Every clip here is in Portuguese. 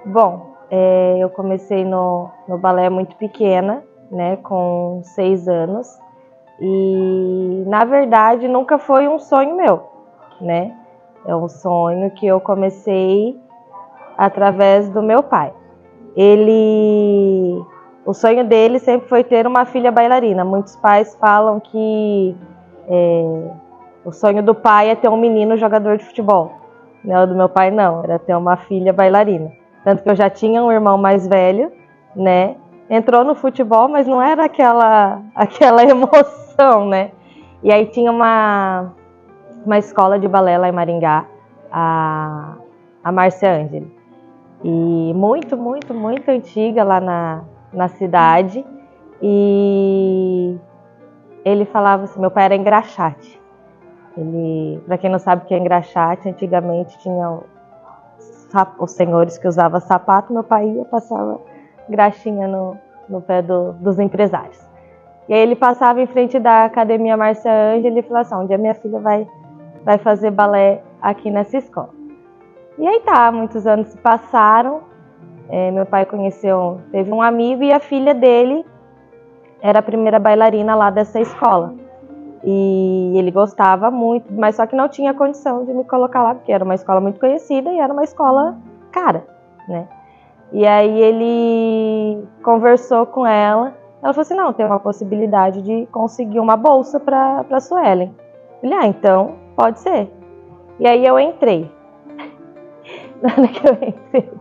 Bom, eu comecei no balé muito pequena, né, com 6 anos, e na verdade nunca foi um sonho meu, né? É um sonho que eu comecei através do meu pai. O sonho dele sempre foi ter uma filha bailarina. Muitos pais falam que o sonho do pai é ter um menino jogador de futebol. O do meu pai não, era ter uma filha bailarina. Tanto que eu já tinha um irmão mais velho, né? Entrou no futebol, mas não era aquela emoção, né? E aí tinha uma escola de balé lá em Maringá, a Márcia Angeli. E muito antiga lá na cidade. E ele falava assim, meu pai era engraxate. Para quem não sabe o que é engraxate, antigamente tinha os senhores que usavam sapato, meu pai ia, passava graxinha no pé dos empresários. E aí ele passava em frente da Academia Márcia Angeli e falava assim, um dia minha filha vai fazer balé aqui nessa escola. E aí tá, muitos anos se passaram, meu pai teve um amigo e a filha dele era a primeira bailarina lá dessa escola. E ele gostava muito, mas só que não tinha condição de me colocar lá, porque era uma escola muito conhecida e era uma escola cara, né? E aí ele conversou com ela falou assim, não, tem uma possibilidade de conseguir uma bolsa para a Suelen. Eu falei, então pode ser. E aí eu entrei. Na hora que eu entrei,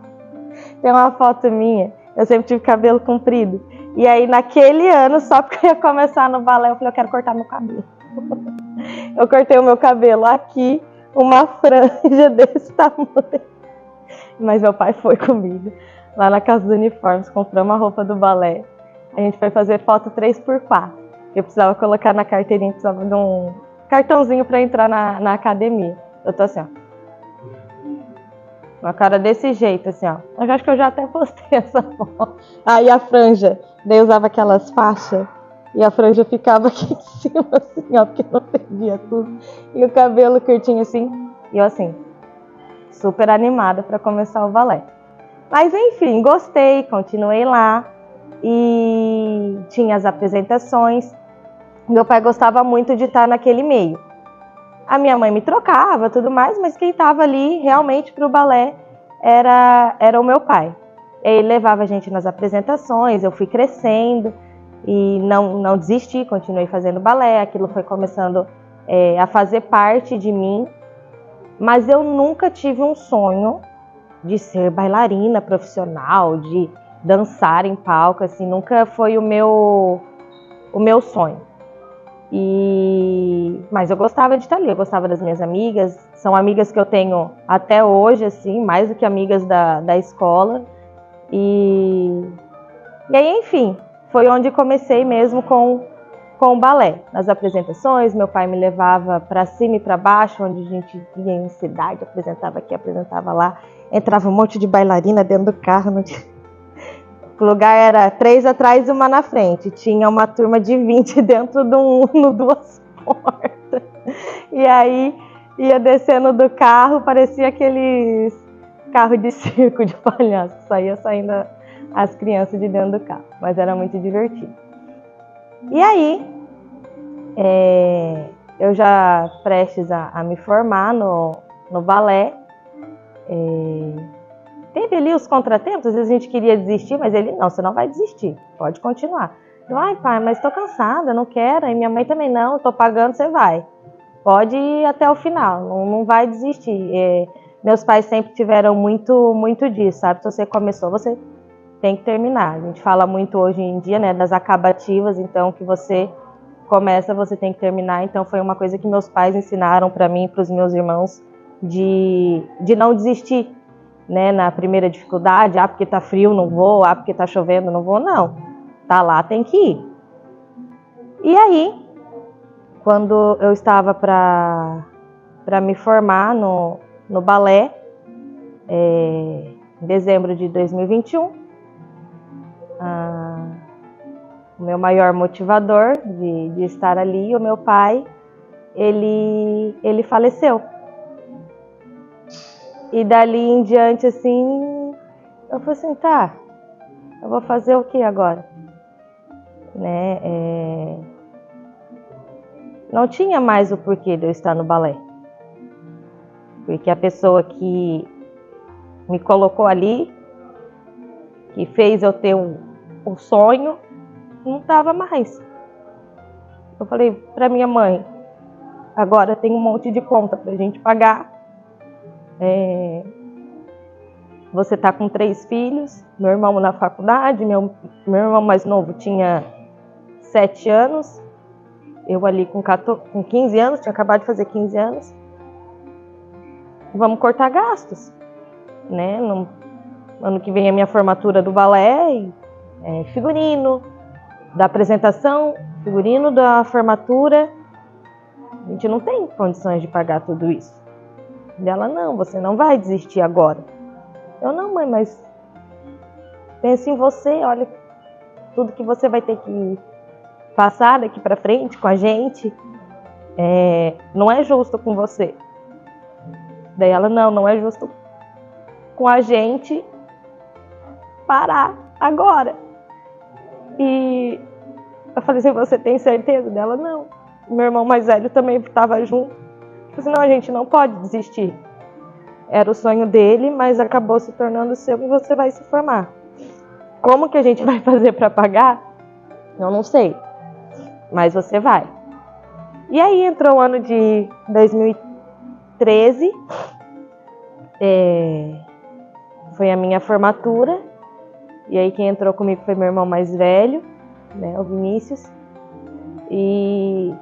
tem uma foto minha, eu sempre tive cabelo comprido. E aí naquele ano, só porque eu ia começar no balé, eu falei, eu quero cortar meu cabelo. Eu cortei o meu cabelo aqui, uma franja desse tamanho. Mas meu pai foi comigo, lá na casa dos uniformes, compramos a roupa do balé. A gente foi fazer foto 3x4. Eu precisava colocar na carteirinha, precisava de um cartãozinho para entrar na academia. Eu tô assim, ó. Uma cara desse jeito, assim, ó. Eu acho que eu já até postei essa foto. Aí a franja, daí eu usava aquelas faixas. E a franja ficava aqui em cima, assim, ó, porque não perdia tudo. E o cabelo curtinho, assim. E eu, assim, super animada para começar o balé. Mas, enfim, gostei, continuei lá. E tinha as apresentações. Meu pai gostava muito de estar naquele meio. A minha mãe me trocava, tudo mais, mas quem estava ali realmente para o balé era o meu pai. Ele levava a gente nas apresentações, eu fui crescendo e não desisti, continuei fazendo balé, aquilo foi começando a fazer parte de mim, mas eu nunca tive um sonho de ser bailarina profissional, de dançar em palco, assim, nunca foi o meu sonho. Mas eu gostava de estar ali, eu gostava das minhas amigas, são amigas que eu tenho até hoje, assim, mais do que amigas da escola. E aí, enfim, foi onde comecei mesmo com o balé. Nas apresentações, meu pai me levava para cima e para baixo, onde a gente ia em cidade, apresentava aqui, apresentava lá. Entrava um monte de bailarina dentro do carro. O lugar era 3 atrás e uma na frente. Tinha uma turma de 20 dentro de duas portas. E aí ia descendo do carro, parecia aqueles carro de circo de palhaço. Saía saindo as crianças de dentro do carro. Mas era muito divertido. E aí, eu já prestes a me formar no balé. Teve ali os contratempos, às vezes a gente queria desistir, mas ele, não, você não vai desistir, pode continuar. Eu, ai pai, mas estou cansada, não quero, e minha mãe também não, estou pagando, você vai. Pode ir até o final, não vai desistir. Meus pais sempre tiveram muito disso, sabe? Se você começou, você tem que terminar. A gente fala muito hoje em dia, né, das acabativas, então que você começa, você tem que terminar. Então foi uma coisa que meus pais ensinaram para mim e para os meus irmãos de não desistir. Né, na primeira dificuldade, porque tá frio, não vou, porque tá chovendo, não vou, não. Tá lá, tem que ir. E aí, quando eu estava para me formar no balé, em dezembro de 2021, o meu maior motivador de estar ali, o meu pai, ele faleceu. E dali em diante, assim, Eu falei assim, tá, eu vou fazer o que agora? Né? Não tinha mais o porquê de eu estar no balé. Porque a pessoa que me colocou ali, que fez eu ter um sonho, não estava mais. Eu falei para minha mãe, agora tem um monte de conta pra gente pagar. Você tá com 3 filhos, meu irmão na faculdade, meu irmão mais novo tinha 7 anos, eu ali com 15 anos, tinha acabado de fazer 15 anos. Vamos cortar gastos, né? No ano que vem é minha formatura do balé, figurino da apresentação, figurino da formatura. A gente não tem condições de pagar tudo isso. E ela, não, você não vai desistir agora. Eu, não, mãe, mas pensa em você, olha tudo que você vai ter que passar daqui pra frente com a gente. Não é justo com você. Daí ela, não é justo com a gente parar agora. E eu falei assim, você tem certeza? Dela, não. Meu irmão mais velho também estava junto. Eu falei assim, não, a gente não pode desistir. Era o sonho dele, mas acabou se tornando seu e você vai se formar. Como que a gente vai fazer para pagar? Eu não sei. Mas você vai. E aí entrou o ano de 2013. Foi a minha formatura. E aí quem entrou comigo foi meu irmão mais velho, né, o Vinícius. E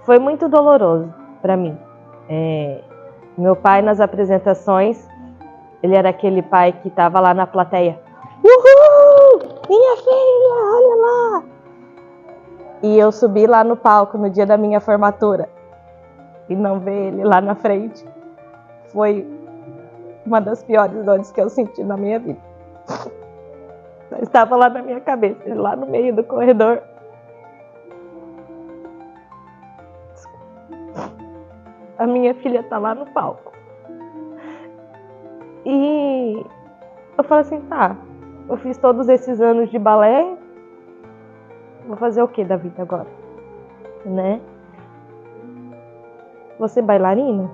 foi muito doloroso para mim. Meu pai nas apresentações, ele era aquele pai que estava lá na plateia. Uhul! Minha filha, olha lá! E eu subi lá no palco no dia da minha formatura e não ver ele lá na frente foi uma das piores dores que eu senti na minha vida. Eu estava lá na minha cabeça, lá no meio do corredor. A minha filha está lá no palco. E eu falei assim, tá, eu fiz todos esses anos de balé, vou fazer o que da vida agora? Né? Vou ser bailarina?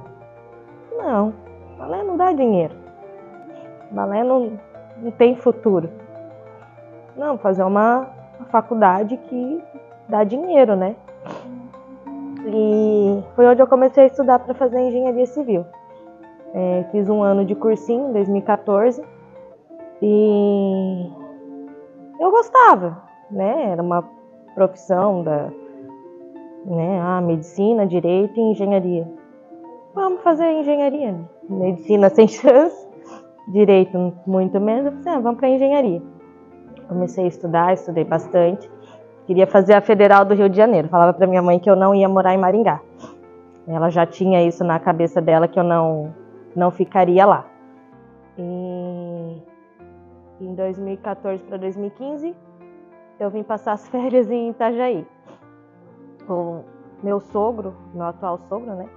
Não, balé não dá dinheiro. Balé não tem futuro. Não, fazer uma faculdade que dá dinheiro, né? E foi onde eu comecei a estudar para fazer engenharia civil. Fiz um ano de cursinho em 2014 e eu gostava, né? Era uma profissão medicina, direito e engenharia. Vamos fazer engenharia, né? Medicina sem chance, direito muito menos. Eu pensei, vamos para engenharia. Comecei a estudar, estudei bastante. Queria fazer a Federal do Rio de Janeiro. Falava para minha mãe que eu não ia morar em Maringá. Ela já tinha isso na cabeça dela, que eu não ficaria lá. E em 2014 para 2015, eu vim passar as férias em Itajaí. Com meu sogro, meu atual sogro, né?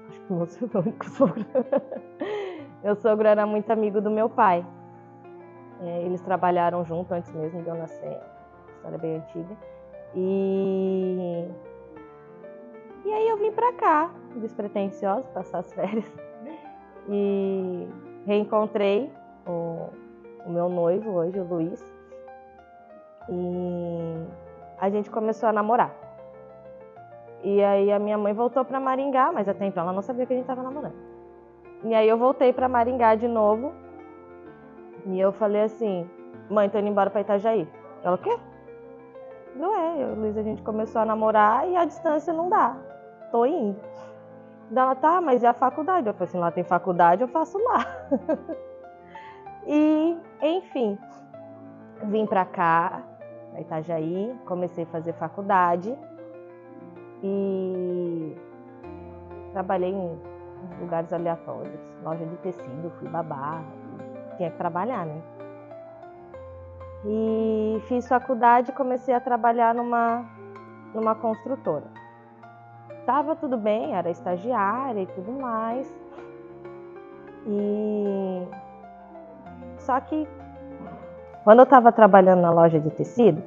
Acho que o meu único sogro. Meu sogro era muito amigo do meu pai. Eles trabalharam junto antes mesmo de eu nascer. História bem antiga. E aí eu vim pra cá, despretensiosa, passar as férias. E reencontrei o meu noivo hoje, o Luiz. E a gente começou a namorar. E aí a minha mãe voltou pra Maringá, mas até então ela não sabia que a gente tava namorando. E aí eu voltei pra Maringá de novo. E eu falei assim, mãe, tô indo embora pra Itajaí. Ela, o quê? Eu e o Luiz, a gente começou a namorar e a distância não dá. Tô indo. Ela, tá, mas e a faculdade? Eu falei assim, lá tem faculdade, eu faço lá. E, enfim, vim pra cá, pra Itajaí, comecei a fazer faculdade. E trabalhei em lugares aleatórios, loja de tecido, fui babá, tinha que trabalhar, né? E fiz faculdade e comecei a trabalhar numa construtora. Tava tudo bem, era estagiária e tudo mais. E Só que quando eu estava trabalhando na loja de tecido,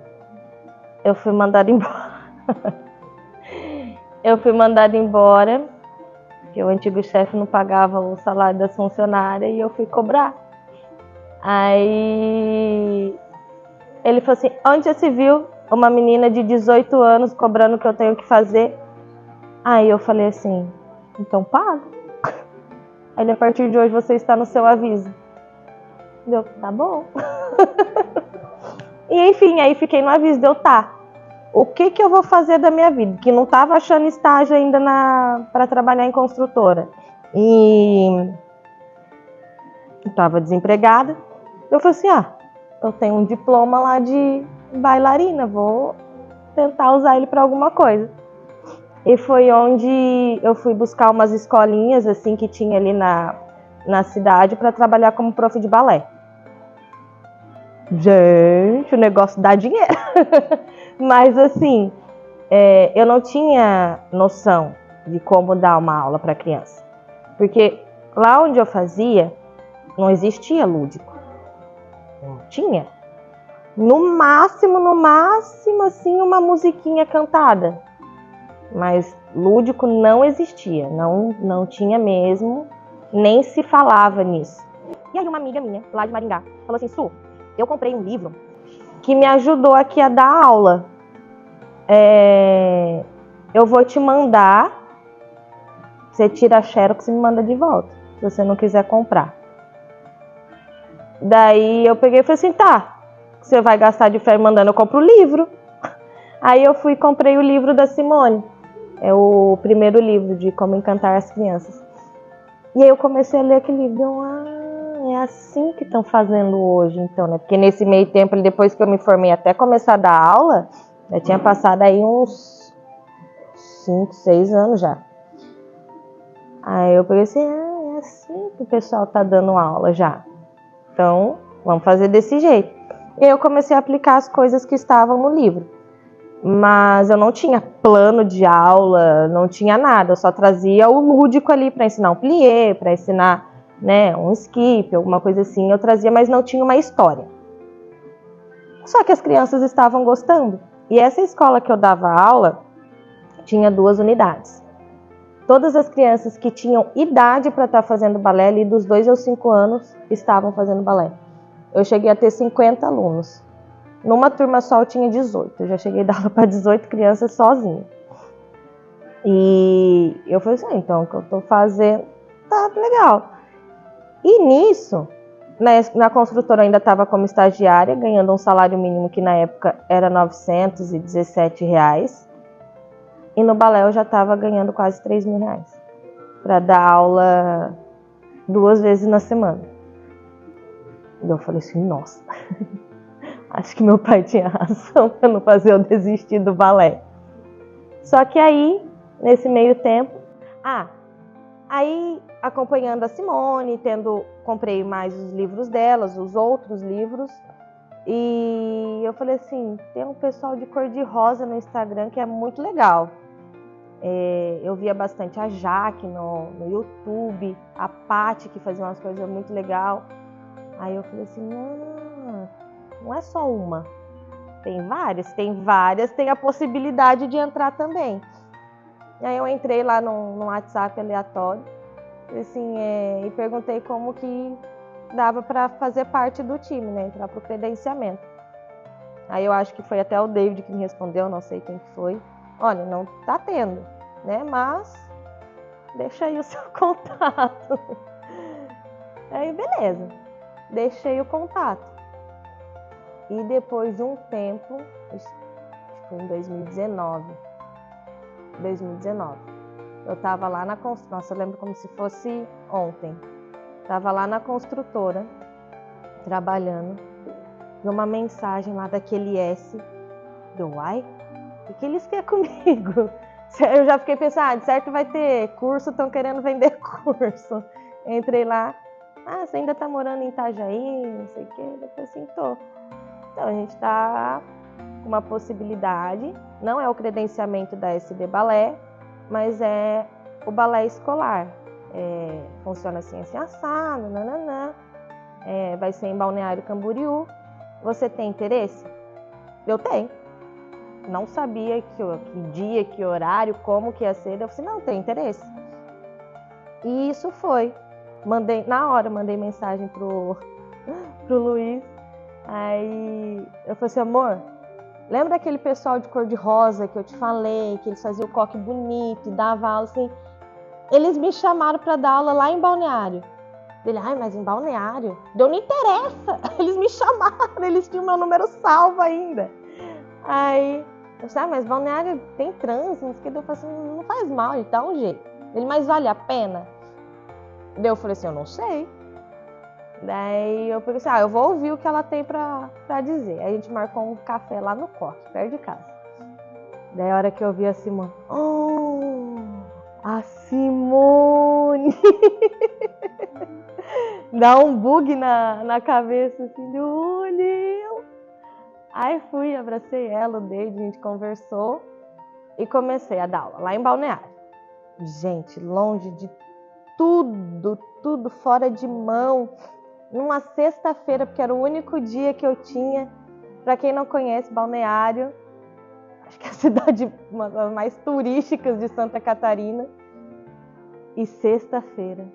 eu fui mandada embora. Eu fui mandada embora, porque o antigo chefe não pagava o salário das funcionárias e eu fui cobrar. Aí ele falou assim, onde já se viu uma menina de 18 anos cobrando o que eu tenho que fazer? Aí eu falei assim, então paga. Aí a partir de hoje você está no seu aviso. Deu, tá bom. E enfim, aí fiquei no aviso, deu, tá. O que eu vou fazer da minha vida? Que não estava achando estágio ainda para trabalhar em construtora. E estava desempregada. Eu falei assim, eu tenho um diploma lá de bailarina, vou tentar usar ele para alguma coisa. E foi onde eu fui buscar umas escolinhas assim que tinha ali na cidade para trabalhar como prof de balé. Gente, o negócio dá dinheiro. Mas assim, eu não tinha noção de como dar uma aula para criança. Porque lá onde eu fazia, não existia lúdico. Não tinha. No máximo, assim, uma musiquinha cantada. Mas lúdico não existia, não tinha mesmo, nem se falava nisso. E aí uma amiga minha, lá de Maringá, falou assim, Su, eu comprei um livro que me ajudou aqui a dar aula. Eu vou te mandar, você tira a xerox e me manda de volta, se você não quiser comprar. Daí eu peguei e falei assim, tá, você vai gastar de fé mandando, eu compro o livro. Aí eu fui e comprei o livro da Simone. É o primeiro livro de Como Encantar as Crianças. E aí eu comecei a ler aquele livro. É assim que estão fazendo hoje, então, né? Porque nesse meio tempo, depois que eu me formei até começar a dar aula, já tinha passado aí uns 5, 6 anos já. Aí eu pensei assim, é assim que o pessoal tá dando aula já. Então, vamos fazer desse jeito. E aí eu comecei a aplicar as coisas que estavam no livro. Mas eu não tinha plano de aula, não tinha nada, eu só trazia o lúdico ali para ensinar um plié, para ensinar, né, um skip, alguma coisa assim, eu trazia, mas não tinha uma história. Só que as crianças estavam gostando. E essa escola que eu dava aula tinha 2 unidades. Todas as crianças que tinham idade para estar fazendo balé, ali dos 2 aos 5 anos, estavam fazendo balé. Eu cheguei a ter 50 alunos. Numa turma só eu tinha 18, eu já cheguei a dar aula para 18 crianças sozinha. E eu falei assim, então o que eu tô fazendo tá legal. E nisso, na construtora eu ainda estava como estagiária, ganhando um salário mínimo que na época era R$917. E no balé eu já estava ganhando quase R$3.000 para dar aula 2 vezes na semana. E eu falei assim, nossa... Acho que meu pai tinha razão para não fazer eu desistir do balé. Só que aí, nesse meio tempo... aí acompanhando a Simone, comprei mais os livros delas, os outros livros. E eu falei assim, tem um pessoal de cor-de-rosa no Instagram que é muito legal. Eu via bastante a Jaque no YouTube, a Paty que fazia umas coisas muito legais. Aí eu falei assim, não é só uma, tem várias, tem a possibilidade de entrar também. E aí eu entrei lá no WhatsApp aleatório, assim, e perguntei como que dava para fazer parte do time, né, entrar pro credenciamento. Aí eu acho que foi até o David que me respondeu, não sei quem que foi. Olha, não tá tendo, né, mas deixa aí o seu contato. Aí beleza, deixei o contato. E depois de um tempo, em 2019, eu tava lá na construtora, nossa, eu lembro como se fosse ontem. Tava lá na construtora, trabalhando, vi uma mensagem lá daquele S, uai, o que eles querem comigo? Eu já fiquei pensando, de certo vai ter curso, estão querendo vender curso. Entrei lá, você ainda tá morando em Itajaí, não sei o que, depois assim, tô. Então, a gente está com uma possibilidade, não é o credenciamento da SD Balé, mas é o balé escolar. Funciona assim, assado, nananã. vai ser em Balneário Camboriú, você tem interesse? Eu tenho. Não sabia que dia, que horário, como que ia ser. Eu falei, não, tem interesse. E isso foi. Na hora, mandei mensagem pro Luiz. Aí eu falei assim, amor, lembra aquele pessoal de cor-de-rosa que eu te falei, que eles faziam o coque bonito e davam aula assim? Eles me chamaram para dar aula lá em Balneário. Ele, mas em Balneário? Não interessa. Eles me chamaram, eles tinham meu número salvo ainda. Aí, eu disse, mas Balneário tem trânsito, eu falei assim, não faz mal, ele dá um jeito. Ele, mas vale a pena? Daí eu falei assim, eu não sei. Daí eu falei assim, eu vou ouvir o que ela tem pra dizer. Aí a gente marcou um café lá no Coque, perto de casa. Daí a hora que eu vi a Simone, a Simone! Dá um bug na cabeça, assim, olha. Aí fui, abracei ela, o Deide, a gente conversou e comecei a dar aula lá em Balneário. Gente, longe de tudo fora de mão. Numa sexta-feira, porque era o único dia que eu tinha. Para quem não conhece, Balneário, acho que é a cidade uma das mais turísticas de Santa Catarina. E sexta-feira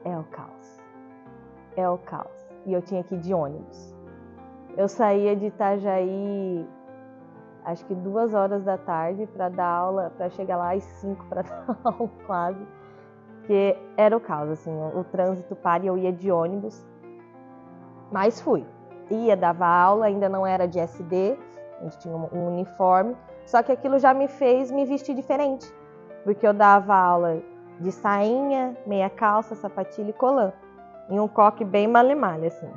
é o caos. É o caos. E eu tinha que ir de ônibus. Eu saía de Itajaí, acho que 2 horas da tarde para dar aula, para chegar lá às 5 para dar aula quase. Porque era o caos, assim, o trânsito para e eu ia de ônibus. Mas fui. Ia, dava aula, ainda não era de SD, a gente tinha um uniforme. Só que aquilo já me fez me vestir diferente. Porque eu dava aula de sainha, meia calça, sapatilha e colã. Em um coque bem malemalha, assim.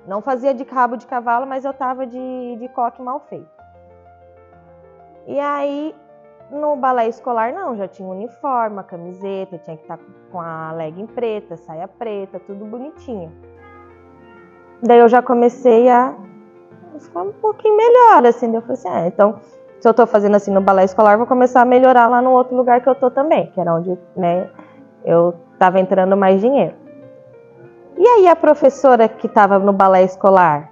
Não fazia de rabo de cavalo, mas eu tava de coque mal feito. E aí, no balé escolar, não, já tinha uniforme, a camiseta, tinha que estar com a legging preta, saia preta, tudo bonitinho. Daí eu já comecei a ficar um pouquinho melhor, assim. Daí eu falei assim, então, se eu tô fazendo assim no balé escolar, vou começar a melhorar lá no outro lugar que eu tô também, que era onde, né, eu tava entrando mais dinheiro. E aí a professora que estava no balé escolar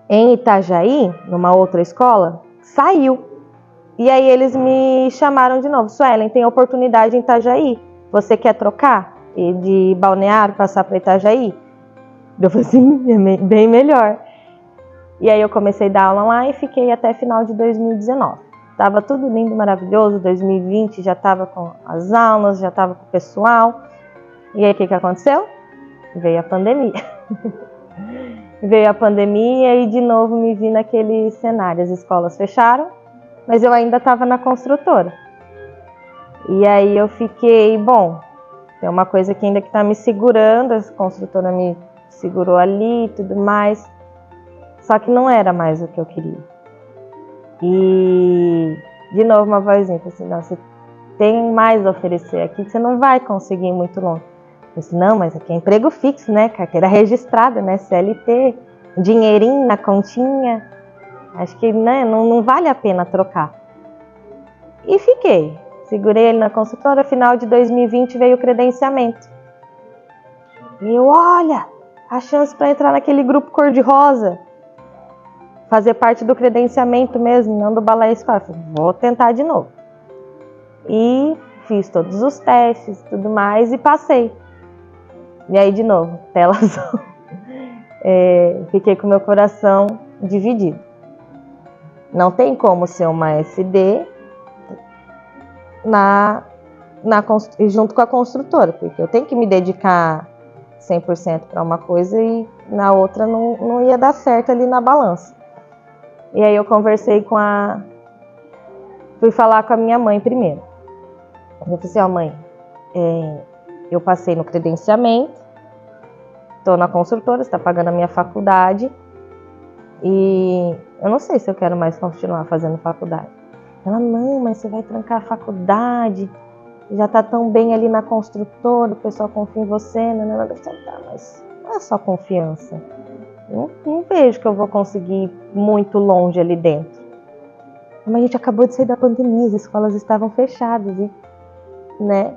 em Itajaí, numa outra escola, saiu. E aí eles me chamaram de novo. Suelen, tem oportunidade em Itajaí. Você quer trocar? E de Balneário passar para Itajaí? Eu falei assim, é bem melhor. E aí eu comecei a dar aula lá e fiquei até final de 2019. Tava tudo lindo, maravilhoso. 2020 já estava com as aulas, já estava com o pessoal. E aí o que aconteceu? Veio a pandemia. Veio a pandemia e de novo me vi naquele cenário. As escolas fecharam, mas eu ainda estava na construtora. E aí eu fiquei, tem uma coisa que ainda está me segurando, a construtora me segurou ali e tudo mais. Só que não era mais o que eu queria. E de novo uma vozinha assim, não, você tem mais a oferecer aqui, você não vai conseguir ir muito longe. Eu disse, não, mas aqui é emprego fixo, né? Carteira registrada, né? CLT, dinheirinho na continha. Acho que, né, não vale a pena trocar. E fiquei. Segurei ele na consultora, final de 2020 veio o credenciamento. E eu, olha, a chance para entrar naquele grupo cor-de-rosa. Fazer parte do credenciamento mesmo, não do balé escolar. Vou tentar de novo. E fiz todos os testes, tudo mais, e passei. E aí, de novo, tela azul. Fiquei com meu coração dividido. Não tem como ser uma SD junto com a construtora, porque eu tenho que me dedicar 100% para uma coisa e na outra não ia dar certo ali na balança. E aí eu conversei fui falar com a minha mãe primeiro. Eu falei assim, mãe, eu passei no credenciamento, estou na construtora, está pagando a minha faculdade e eu não sei se eu quero mais continuar fazendo faculdade. Ela, não, mas você vai trancar a faculdade, já está tão bem ali na construtora, o pessoal confia em você, né? Mas não é só confiança. Não vejo que eu vou conseguir ir muito longe ali dentro. Mas a gente acabou de sair da pandemia, as escolas estavam fechadas, né?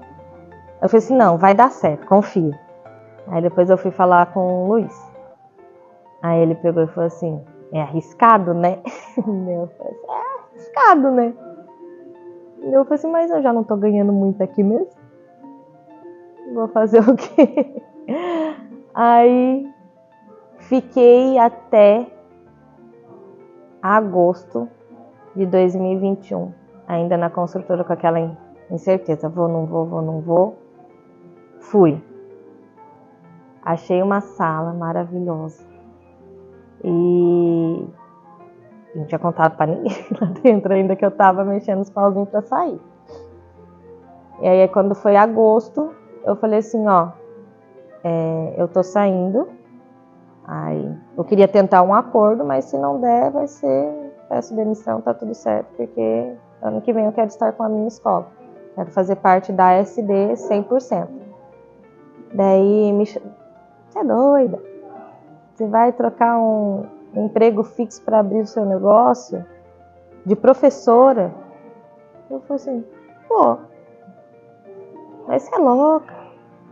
Eu falei assim, não, vai dar certo, confia. Aí depois eu fui falar com o Luiz. Aí ele pegou e falou assim, é arriscado, né? Eu falei assim, é arriscado, né? Eu falei assim, mas eu já não tô ganhando muito aqui mesmo. Vou fazer o quê? Aí fiquei até agosto de 2021, ainda na construtora com aquela incerteza, vou, não vou, vou, não vou. Fui. Achei uma sala maravilhosa. E não tinha contado pra ninguém lá dentro ainda que eu tava mexendo os pauzinhos pra sair. E aí quando foi agosto, eu falei assim, ó, eu tô saindo. Aí eu queria tentar um acordo, mas se não der, vai ser, peço demissão, tá tudo certo, porque ano que vem eu quero estar com a minha escola. Quero fazer parte da SD 100%. Daí você é doida? Você vai trocar um emprego fixo para abrir o seu negócio? De professora? Eu falei assim, pô, mas você é louca.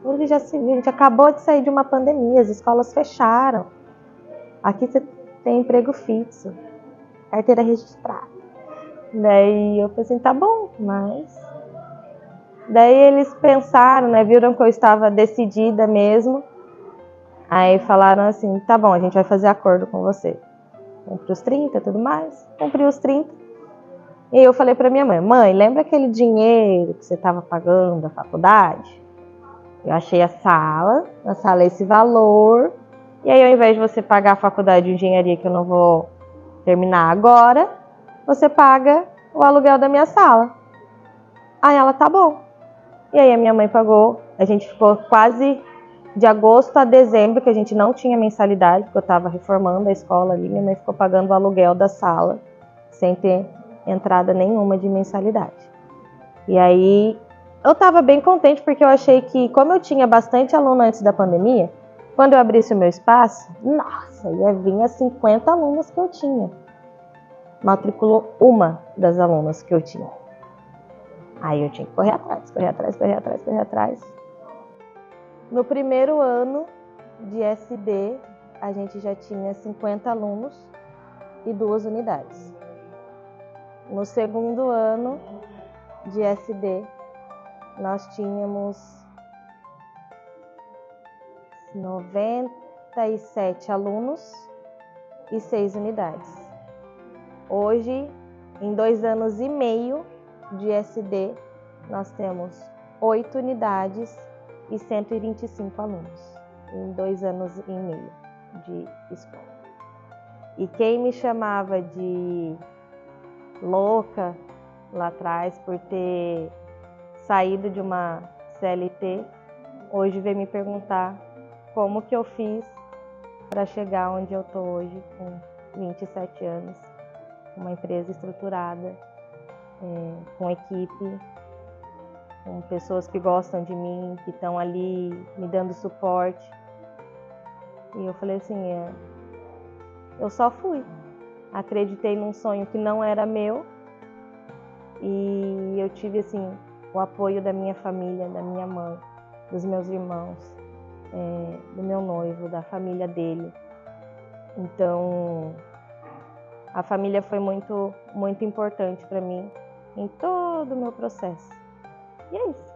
A gente acabou de sair de uma pandemia, as escolas fecharam. Aqui você tem emprego fixo, carteira registrada. Daí eu falei assim, tá bom, mas... Daí eles pensaram, né, viram que eu estava decidida mesmo. Aí falaram assim, tá bom, a gente vai fazer acordo com você. Cumpri os 30 e tudo mais. Cumpri os 30. E eu falei pra minha mãe, mãe, lembra aquele dinheiro que você estava pagando da faculdade? Eu achei a sala é esse valor. E aí ao invés de você pagar a faculdade de engenharia que eu não vou terminar agora, você paga o aluguel da minha sala. Aí ela, tá bom. E aí a minha mãe pagou, a gente ficou quase de agosto a dezembro, que a gente não tinha mensalidade, porque eu estava reformando a escola ali, minha mãe ficou pagando o aluguel da sala, sem ter entrada nenhuma de mensalidade. E aí eu estava bem contente, porque eu achei que, como eu tinha bastante aluno antes da pandemia, quando eu abrisse o meu espaço, nossa, ia vir as 50 alunas que eu tinha. Matriculou uma das alunas que eu tinha. Aí eu tinha que correr atrás. No primeiro ano de SD, a gente já tinha 50 alunos e 2 unidades. No segundo ano de SD, nós tínhamos 97 alunos e 6 unidades. Hoje, em 2 anos e meio de SD, nós temos 8 unidades e 125 alunos, em 2 anos e meio de escola. E quem me chamava de louca lá atrás por ter saído de uma CLT, hoje vem me perguntar como que eu fiz para chegar onde eu estou hoje, com 27 anos, uma empresa estruturada, com equipe, com pessoas que gostam de mim, que estão ali me dando suporte. E eu falei assim, eu só fui. Acreditei num sonho que não era meu e eu tive assim o apoio da minha família, da minha mãe, dos meus irmãos, do meu noivo, da família dele. Então a família foi muito, muito importante para mim em todo o meu processo. E é isso.